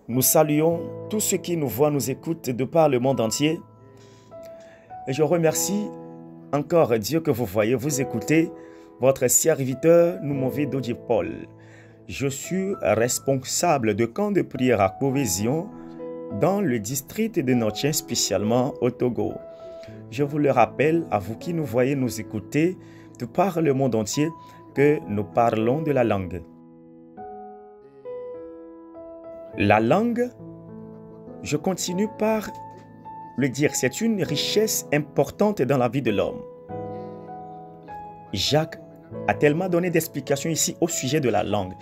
Nous saluons tous ceux qui nous voient, nous écoutent de par le monde entier. Et je remercie encore Dieu que vous voyez, vous écoutez, votre serviteur Noumovi Dodji Paul. Je suis responsable de camp de prière à Cohésion dans le district de Notien, spécialement au Togo. Je vous le rappelle, à vous qui nous voyez, nous écoutez, de par le monde entier, que nous parlons de la langue. La langue, je continue par le dire, c'est une richesse importante dans la vie de l'homme. Jacques a tellement donné d'explications ici au sujet de la langue.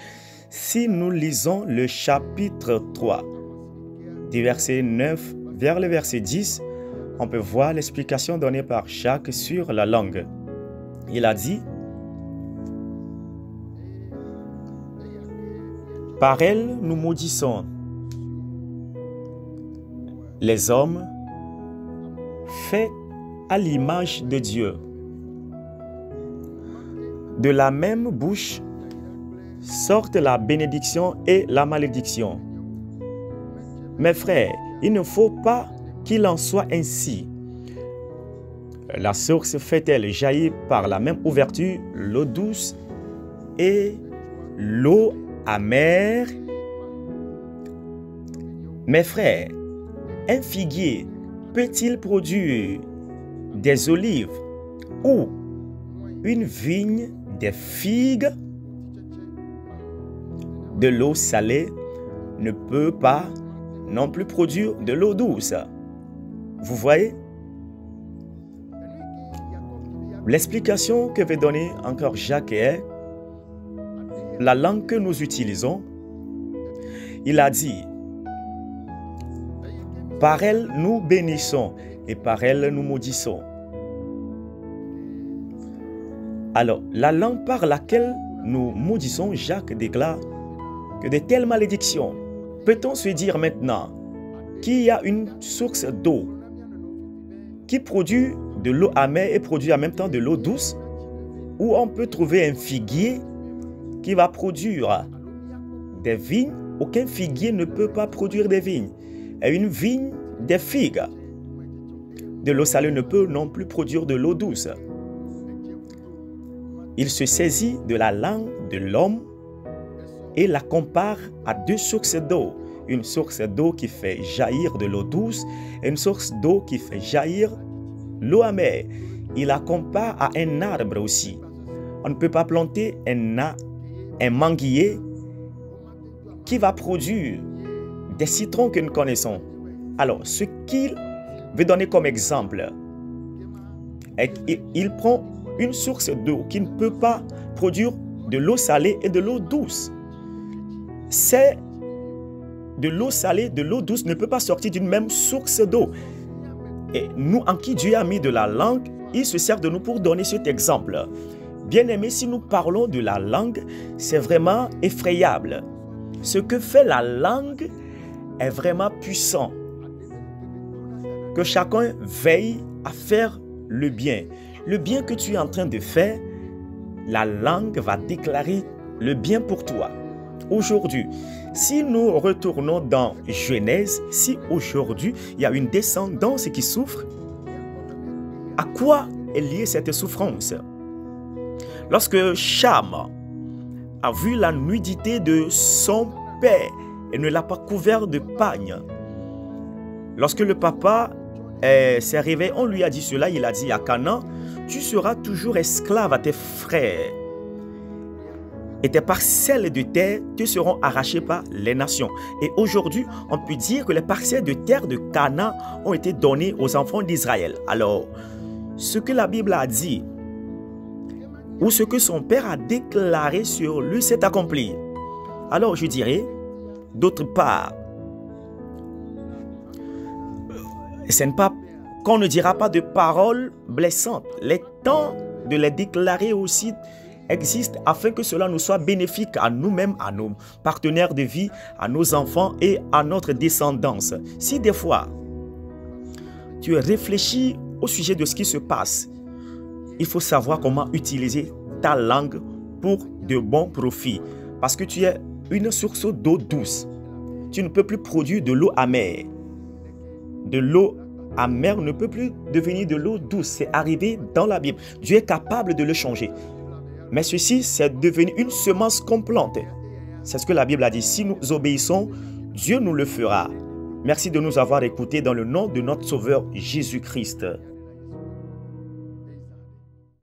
Si nous lisons le chapitre 3, du verset 9 vers le verset 10, on peut voir l'explication donnée par Jacques sur la langue. Il a dit: par elle, nous maudissons les hommes faits à l'image de Dieu. De la même bouche sortent la bénédiction et la malédiction. Mes frères, il ne faut pas qu'il en soit ainsi. La source fait-elle jaillir par la même ouverture l'eau douce et l'eau amère? Mes frères, un figuier peut-il produire des olives ou une vigne des figues? De l'eau salée ne peut pas non plus produire de l'eau douce. Vous voyez? L'explication que veut donner encore Jacques est la langue que nous utilisons. Il a dit: par elle nous bénissons et par elle nous maudissons. Alors, la langue par laquelle nous maudissons, Jacques déclare que de telles malédictions. Peut-on se dire maintenant qu'il y a une source d'eau qui produit de l'eau amère et produit en même temps de l'eau douce, ou on peut trouver un figuier qui va produire des vignes? Aucun figuier ne peut pas produire des vignes. Et une vigne des figues. De l'eau salée ne peut non plus produire de l'eau douce. Il se saisit de la langue de l'homme et la compare à deux sources d'eau. Une source d'eau qui fait jaillir de l'eau douce et une source d'eau qui fait jaillir l'eau amère. Il la compare à un arbre aussi. On ne peut pas planter un manguier qui va produire des citrons que nous connaissons. Alors, ce qu'il veut donner comme exemple, il prend une source d'eau qui ne peut pas produire de l'eau salée et de l'eau douce. C'est de l'eau salée, de l'eau douce ne peut pas sortir d'une même source d'eau. Et nous, en qui Dieu a mis de la langue, il se sert de nous pour donner cet exemple. Bien-aimés, si nous parlons de la langue, c'est vraiment effrayable. Ce que fait la langue est vraiment puissant. Que chacun veille à faire le bien. Le bien que tu es en train de faire, la langue va déclarer le bien pour toi. Aujourd'hui, si nous retournons dans Genèse, si aujourd'hui il y a une descendance qui souffre, à quoi est liée cette souffrance? Lorsque Cham a vu la nudité de son père et ne l'a pas couvert de pagne, lorsque le papa s'est réveillé, on lui a dit cela, il a dit à Canaan: tu seras toujours esclave à tes frères et tes parcelles de terre te seront arrachées par les nations. Et aujourd'hui, on peut dire que les parcelles de terre de Canaan ont été données aux enfants d'Israël. Alors, ce que la Bible a dit, ou ce que son père a déclaré sur lui s'est accompli. Alors, je dirais, d'autre part, ce n'est pas qu'on ne dira pas de paroles blessantes. Les temps de les déclarer aussi existent afin que cela nous soit bénéfique à nous-mêmes, à nos partenaires de vie, à nos enfants et à notre descendance. Si des fois, tu réfléchis au sujet de ce qui se passe, il faut savoir comment utiliser ta langue pour de bons profits. Parce que tu es une source d'eau douce. tu ne peux plus produire de l'eau amère. De l'eau amère ne peut plus devenir de l'eau douce. C'est arrivé dans la Bible. Dieu est capable de le changer. Mais ceci, c'est devenu une semence qu'on plante. C'est ce que la Bible a dit. Si nous obéissons, Dieu nous le fera. Merci de nous avoir écoutés dans le nom de notre Sauveur Jésus-Christ.